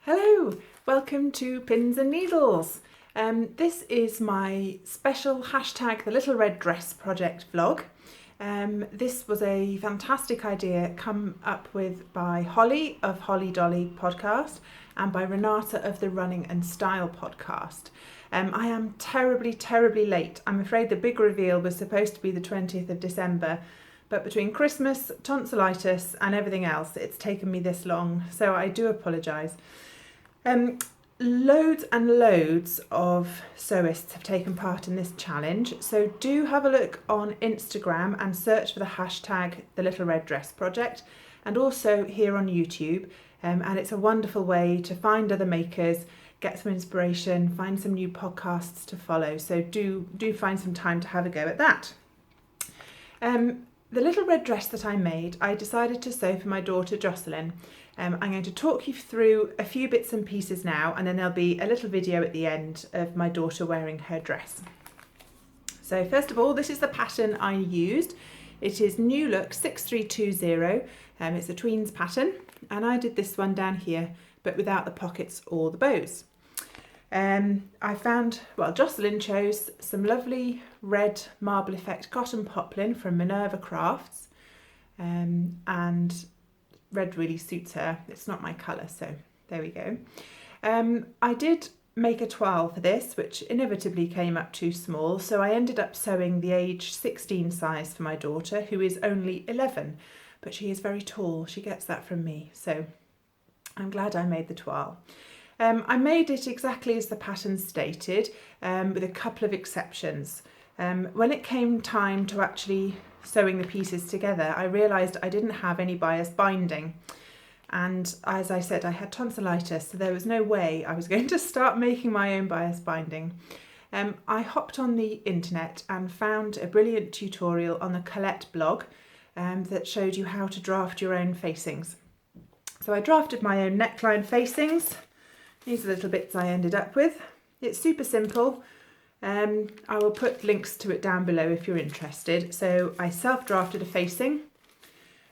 Hello, welcome to Pins and Needles. This is my special hashtag the Little Red Dress project vlog. This was a fantastic idea come up with by Holly of Holly Dolly podcast and by Renata of the RunningNStyle podcast. I am terribly late. I'm afraid the big reveal was supposed to be the 20th of December, but between Christmas, tonsillitis and everything else, it's taken me this long, so I do apologise. Loads and loads of sewists have taken part in this challenge, so do have a look on Instagram and search for the hashtag the Little Red Dress Project, and also here on YouTube, and it's a wonderful way to find other makers, get some inspiration, find some new podcasts to follow, so do find some time to have a go at that. The little red dress that I made, I decided to sew for my daughter Jocelyn. I'm going to talk you through a few bits and pieces now, and then there'll be a little video at the end of my daughter wearing her dress. So first of all, this is the pattern I used. It is New Look 6320. It's a tweens pattern, and I did this one down here, but without the pockets or the bows. I found, Jocelyn chose some lovely red marble effect cotton poplin from Minerva Crafts, and red really suits her. It's not my colour, so there we go. I did make a toile for this, which inevitably came up too small, so I ended up sewing the age 16 size for my daughter, who is only 11, but she is very tall. She gets that from me, so I'm glad I made the toile. I made it exactly as the pattern stated, with a couple of exceptions. When it came time to actually sewing the pieces together, I realised I didn't have any bias binding. And as I said, I had tonsillitis, so there was no way I was going to start making my own bias binding. I hopped on the internet and found a brilliant tutorial on the Colette blog that showed you how to draft your own facings. So I drafted my own neckline facings. These are the little bits I ended up with. It's super simple. I will put links to it down below if you're interested. So I self-drafted a facing,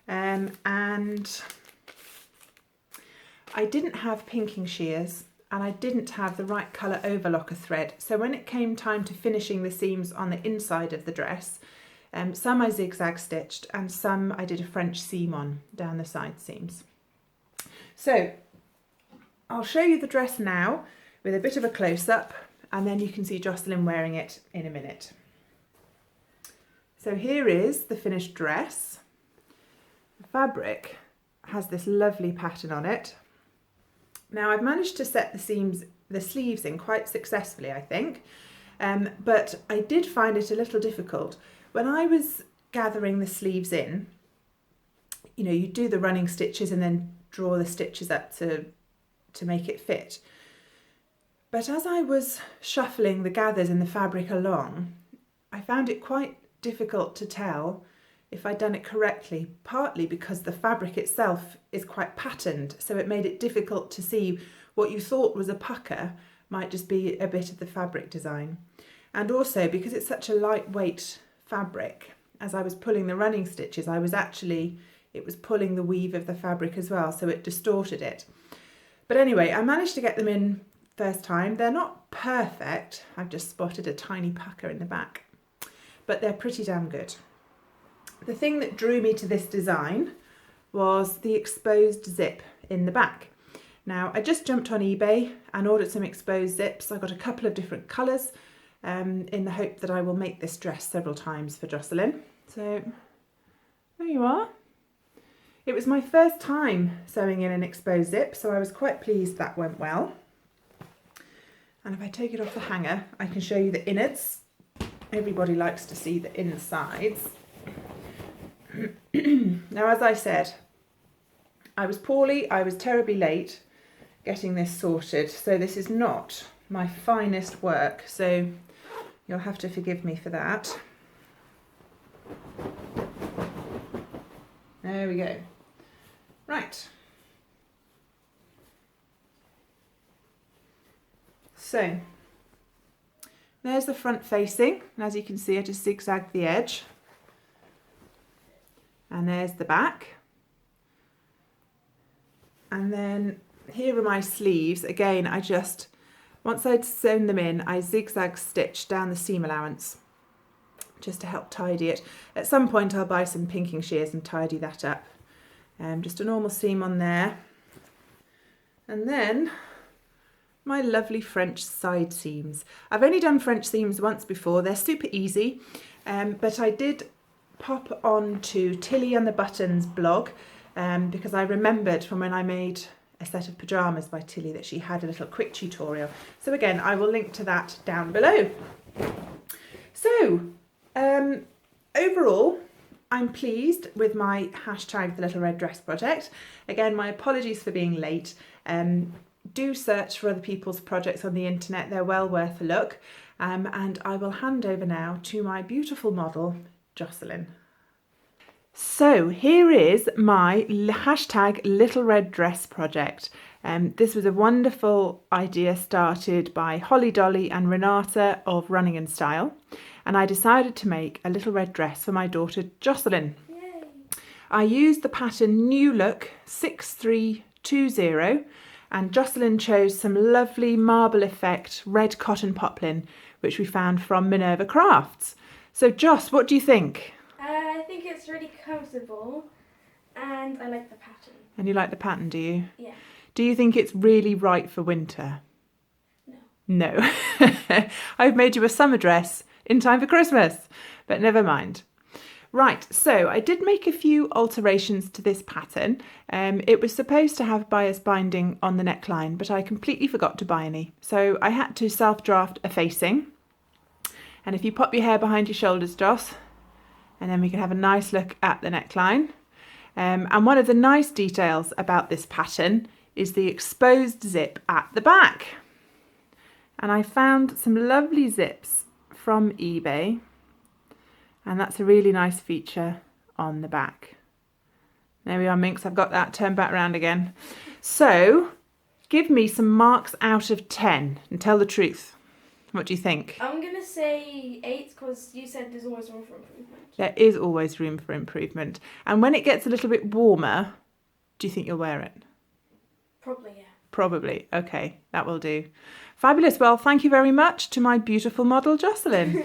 and I didn't have pinking shears and I didn't have the right colour overlocker thread. So when it came time to finishing the seams on the inside of the dress, some I zigzag stitched and some I did a French seam on down the side seams. So I'll show you the dress now with a bit of a close-up, and then you can see Jocelyn wearing it in a minute. So here is the finished dress. The fabric has this lovely pattern on it. Now I've managed to set the sleeves in quite successfully, I think, but I did find it a little difficult. When I was gathering the sleeves in, you do the running stitches and then draw the stitches up to make it fit. But as I was shuffling the gathers in the fabric along, I found it quite difficult to tell if I'd done it correctly, partly because the fabric itself is quite patterned, so it made it difficult to see what you thought was a pucker might just be a bit of the fabric design. And also because it's such a lightweight fabric, as I was pulling the running stitches, it was pulling the weave of the fabric as well, so it distorted it. But anyway, I managed to get them in first time. They're not perfect. I've just spotted a tiny pucker in the back, but they're pretty damn good. The thing that drew me to this design was the exposed zip in the back. Now, I just jumped on eBay and ordered some exposed zips. I got a couple of different colours in the hope that I will make this dress several times for Jocelyn. So there you are. It was my first time sewing in an exposed zip, so I was quite pleased that went well. And if I take it off the hanger, I can show you the innards. Everybody likes to see the insides. Now, as I said, I was terribly late getting this sorted, so this is not my finest work, so you'll have to forgive me for that. There we go. Right. So there's the front facing, and as you can see I just zigzagged the edge, and there's the back, and then here are my sleeves. Again, once I'd sewn them in, I zigzag stitched down the seam allowance just to help tidy it. At some point I'll buy some pinking shears and tidy that up. Just a normal seam on there. And then my lovely French side seams. I've only done French seams once before. They're super easy, but I did pop on to Tilly and the Buttons blog because I remembered from when I made a set of pyjamas by Tilly that she had a little quick tutorial. So again, I will link to that down below. So overall, I'm pleased with my hashtag the little red dress project. Again, my apologies for being late. Do search for other people's projects on the internet. They're well worth a look. And I will hand over now to my beautiful model, Jocelyn. So here is my hashtag little red dress project. This was a wonderful idea started by Holly Dolly and Renata of RunningNStyle, and I decided to make a little red dress for my daughter Jocelyn. Yay. I used the pattern New Look 6320, and Jocelyn chose some lovely marble effect red cotton poplin which we found from Minerva Crafts. So Joss, what do you think? I think it's really comfortable and I like the pattern. And you like the pattern, do you? Yeah. Do you think it's really right for winter? No. No. I've made you a summer dress in time for Christmas, but never mind. Right, so I did make a few alterations to this pattern. It was supposed to have bias binding on the neckline, but I completely forgot to buy any. So I had to self-draft a facing. And if you pop your hair behind your shoulders, Joss, and then we can have a nice look at the neckline. And one of the nice details about this pattern is the exposed zip at the back. And I found some lovely zips from eBay. And that's a really nice feature on the back. There we are, Minx. I've got that turned back around again. So give me some marks out of 10 and tell the truth. What do you think? I'm going to say 8 because you said there's always room for improvement. There is always room for improvement. And when it gets a little bit warmer, do you think you'll wear it? Probably, yeah. Probably. Okay, that will do. Fabulous. Well, thank you very much to my beautiful model, Jocelyn.